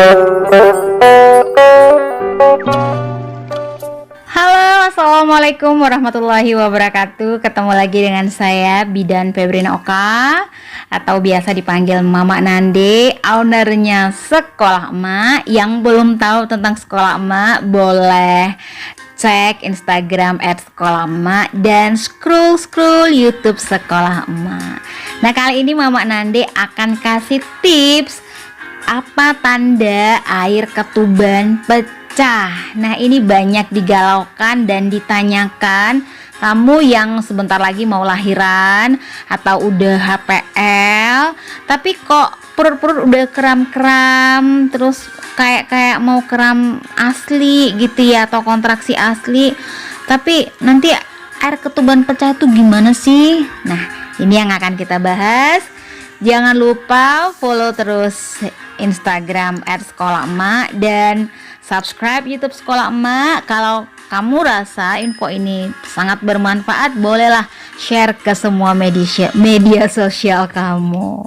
Halo, assalamualaikum warahmatullahi wabarakatuh. Ketemu lagi dengan saya Bidan Febrina Oka, atau biasa dipanggil Mama Nande, ownernya Sekolah Emak. Yang belum tahu tentang Sekolah Emak boleh cek Instagram @sekolahema dan scroll YouTube Sekolah Emak. Nah, kali ini Mama Nande akan kasih tips apa tanda air ketuban pecah. Nah, ini banyak digalaukan dan ditanyakan kamu yang sebentar lagi mau lahiran atau udah HPL, tapi kok perut udah kram-kram, terus kayak mau kram asli gitu ya, atau kontraksi asli, tapi nanti air ketuban pecah itu gimana sih? Nah, ini yang akan kita bahas. Jangan lupa follow terus Instagram @sekolahema dan subscribe YouTube Sekolah Emak. Kalau kamu rasa info ini sangat bermanfaat, bolehlah share ke semua media sosial kamu.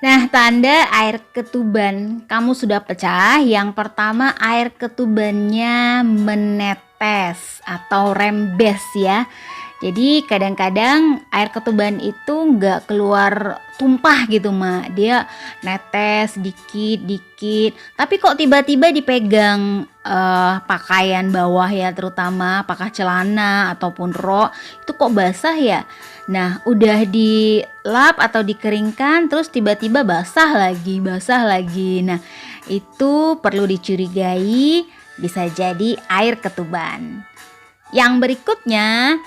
Nah, tanda air ketuban kamu sudah pecah. Yang pertama, air ketubannya menetes atau rembes ya. Jadi kadang-kadang air ketuban itu nggak keluar tumpah gitu Mak, dia netes dikit-dikit, tapi kok tiba-tiba dipegang pakaian bawah ya, terutama apakah celana ataupun rok, itu kok basah ya. Nah, udah dilap atau dikeringkan terus tiba-tiba basah lagi. Nah, itu perlu dicurigai, bisa jadi air ketuban. Yang berikutnya,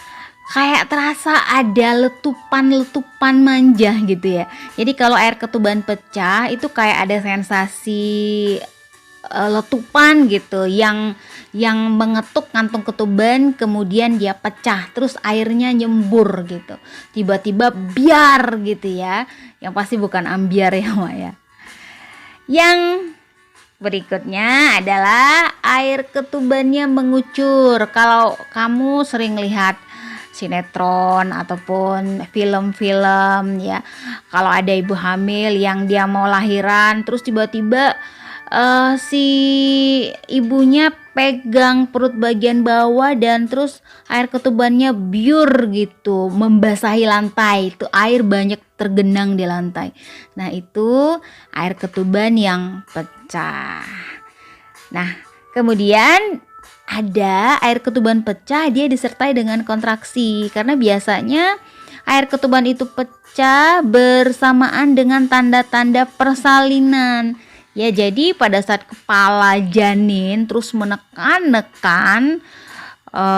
kayak terasa ada letupan manja gitu ya. Jadi kalau air ketuban pecah itu kayak ada sensasi letupan gitu yang mengetuk kantung ketuban, kemudian dia pecah, terus airnya nyembur gitu. Tiba-tiba biar gitu ya. Yang pasti bukan ambiar ya Mak ya. Yang berikutnya adalah air ketubannya mengucur. Kalau kamu sering lihat sinetron ataupun film-film ya, kalau ada ibu hamil yang dia mau lahiran terus tiba-tiba si ibunya pegang perut bagian bawah dan terus air ketubannya biur gitu, membasahi lantai, itu air banyak tergenang di lantai. Nah, itu air ketuban yang pecah. Nah, kemudian ada air ketuban pecah, dia disertai dengan kontraksi, karena biasanya air ketuban itu pecah bersamaan dengan tanda-tanda persalinan ya. Jadi pada saat kepala janin terus menekan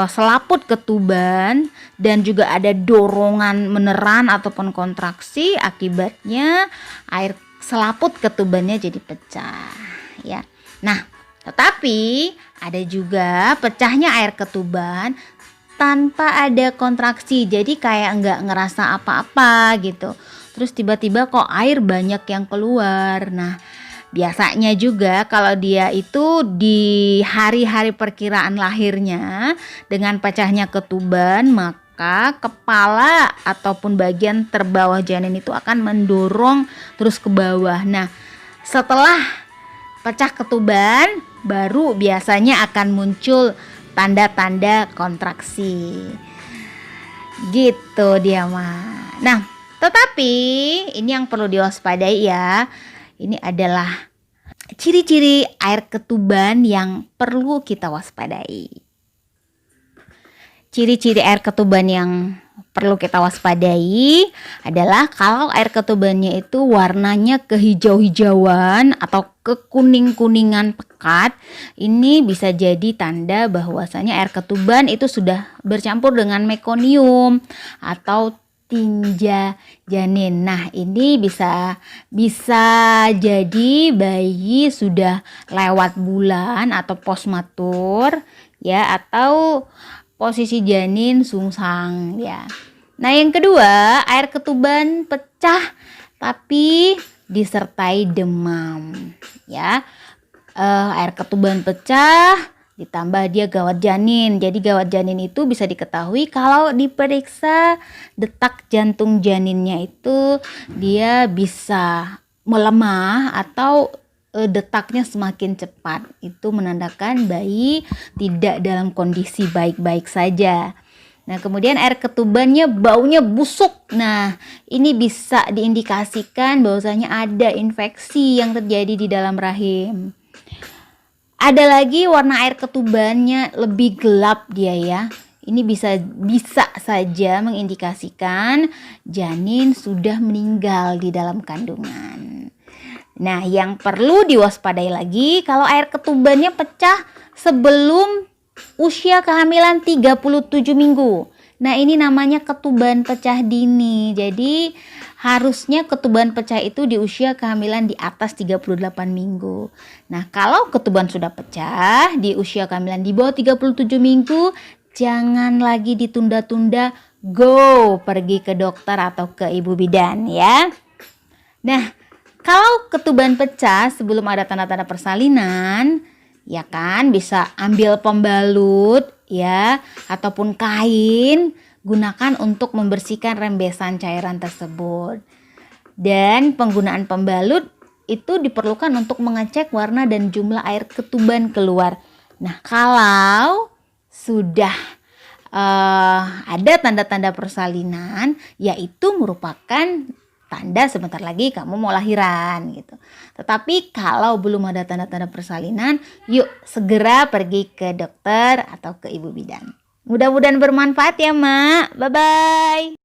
selaput ketuban dan juga ada dorongan meneran ataupun kontraksi, akibatnya air selaput ketubannya jadi pecah ya. Nah, tetapi ada juga pecahnya air ketuban tanpa ada kontraksi, jadi kayak nggak ngerasa apa-apa gitu, terus tiba-tiba kok air banyak yang keluar. Nah, biasanya juga kalau dia itu di hari-hari perkiraan lahirnya dengan pecahnya ketuban, maka kepala ataupun bagian terbawah janin itu akan mendorong terus ke bawah. Nah, setelah pecah ketuban baru biasanya akan muncul tanda-tanda kontraksi. Gitu dia Mak. Nah, tetapi ini yang perlu diwaspadai ya. Ini adalah ciri-ciri air ketuban yang perlu kita waspadai. Ciri-ciri air ketuban yang perlu kita waspadai adalah kalau air ketubannya itu warnanya kehijau-hijauan atau kekuning-kuningan pekat. Ini bisa jadi tanda bahwasanya air ketuban itu sudah bercampur dengan mekonium atau tinja janin. Nah, ini bisa jadi bayi sudah lewat bulan atau postmatur ya, atau posisi janin sungsang ya. Nah, yang kedua, air ketuban pecah tapi disertai demam ya. Air ketuban pecah ditambah dia gawat janin. Jadi gawat janin itu bisa diketahui kalau diperiksa detak jantung janinnya itu dia bisa melemah atau detaknya semakin cepat. Itu menandakan bayi tidak dalam kondisi baik-baik saja. Nah, kemudian air ketubannya baunya busuk. Nah, ini bisa diindikasikan bahwasanya ada infeksi yang terjadi di dalam rahim. Ada lagi warna air ketubannya lebih gelap dia ya. Ini bisa saja mengindikasikan janin sudah meninggal di dalam kandungan. Nah, yang perlu diwaspadai lagi kalau air ketubannya pecah sebelum usia kehamilan 37 minggu. Nah, ini namanya ketuban pecah dini. Jadi, harusnya ketuban pecah itu di usia kehamilan di atas 38 minggu. Nah, kalau ketuban sudah pecah di usia kehamilan di bawah 37 minggu, jangan lagi ditunda-tunda, go pergi ke dokter atau ke ibu bidan ya. Nah, kalau ketuban pecah sebelum ada tanda-tanda persalinan, ya kan bisa ambil pembalut ya ataupun kain, gunakan untuk membersihkan rembesan cairan tersebut. Dan penggunaan pembalut itu diperlukan untuk mengecek warna dan jumlah air ketuban keluar. Nah, kalau sudah ada tanda-tanda persalinan, yaitu merupakan tanda sebentar lagi kamu mau lahiran gitu. Tetapi kalau belum ada tanda-tanda persalinan, yuk segera pergi ke dokter atau ke ibu bidan. Mudah-mudahan bermanfaat ya, Mak. Bye-bye.